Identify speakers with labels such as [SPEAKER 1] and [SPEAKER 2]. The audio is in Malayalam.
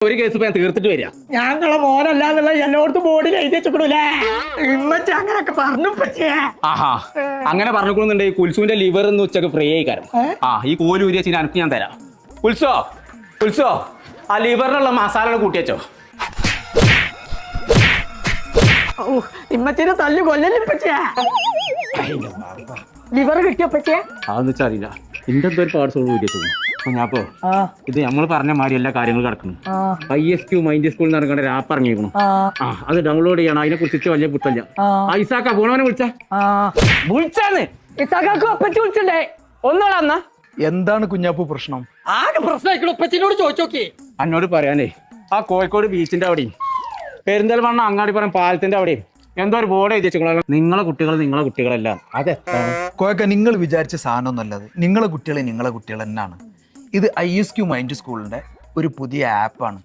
[SPEAKER 1] ഒരു കേസ് ഞാൻ തീർത്തിട്ട് വരിക.
[SPEAKER 2] ഞങ്ങളെ മോനല്ലാന്നുള്ള എല്ലായിടത്തും ബോർഡിൽ എഴുതി വെച്ചിട്ടൂലേ ഇമ്മച്ചി അങ്ങനൊക്കെ പറഞ്ഞു പറ്റിയേ.
[SPEAKER 1] ആഹാ അങ്ങനെ പറഞ്ഞുകൊള്ളുന്നുണ്ടെങ്കിൽ കുൽസുവിന്റെ ലിവർ എന്ന് ഉച്ചക്ക് ഫ്രീ ആയി കാരണം ഈ കോല് ഊരി വെച്ച് എനിക്ക് ഞാൻ തരാം. കുൽസോ ആ ലിവറിനുള്ള മസാല കൂട്ടി വെച്ചോ.
[SPEAKER 2] ഇമ്മച്ചിനെ തല്ലു കൊല്ലല്ലേ പറ്റിയേ. ലിവർ കിട്ടിയ പറ്റിയേ
[SPEAKER 1] അതെന്ന് വെച്ചാൽ അറിയില്ല. എന്റെ എന്തോ ഒരു പാർട്സ് ഊരി വെച്ചു. അപ്പൊ ഞാപ്പോ ഇത് നമ്മൾ പറഞ്ഞ മാതിരി എല്ലാ കാര്യങ്ങളും കിടക്കണം. ISQ മൈൻഡ് സ്കൂളിൽ നടക്കേണ്ട ഒരു ആപ്പ് ഇറങ്ങിയിരിക്കണം. അത് ഡൗൺലോഡ് ചെയ്യണം. അതിനെ കുറിച്ച് വലിയ പുത്തല്ല. ഐസാക്ക പോണവനെ വിളിച്ചാന്ന് ഇസാക്കാക്ക് ഒപ്പച്ചി വിളിച്ചിട്ടേ ഒന്നോളാ.
[SPEAKER 3] എന്താണ് കുഞ്ഞാപ്പു പ്രശ്നം?
[SPEAKER 2] ആകെ പ്രശ്നമായിക്കോ. ഒപ്പച്ചിനോട് ചോദിച്ചോക്കേ.
[SPEAKER 1] എന്നോട് പറയാനേ ആ കോഴിക്കോട് ബീച്ചിന്റെ അവിടെയും പെരിന്തൽമണ്ണ അങ്ങാടിപ്പുറം പാലത്തിന്റെ അവിടെയും എന്തോ ഒരു ബോർഡ് എഴുതി വെച്ചോളാം. നിങ്ങളെ കുട്ടികളല്ല. അതെത്താ
[SPEAKER 3] കോയക്ക നിങ്ങൾ വിചാരിച്ച സാധനം നല്ലത്. നിങ്ങളെ കുട്ടികൾ തന്നെയാണ്. ഇത് ISQ മൈൻഡ് സ്കൂളിന്റെ ഒരു പുതിയ ആപ്പാണ്.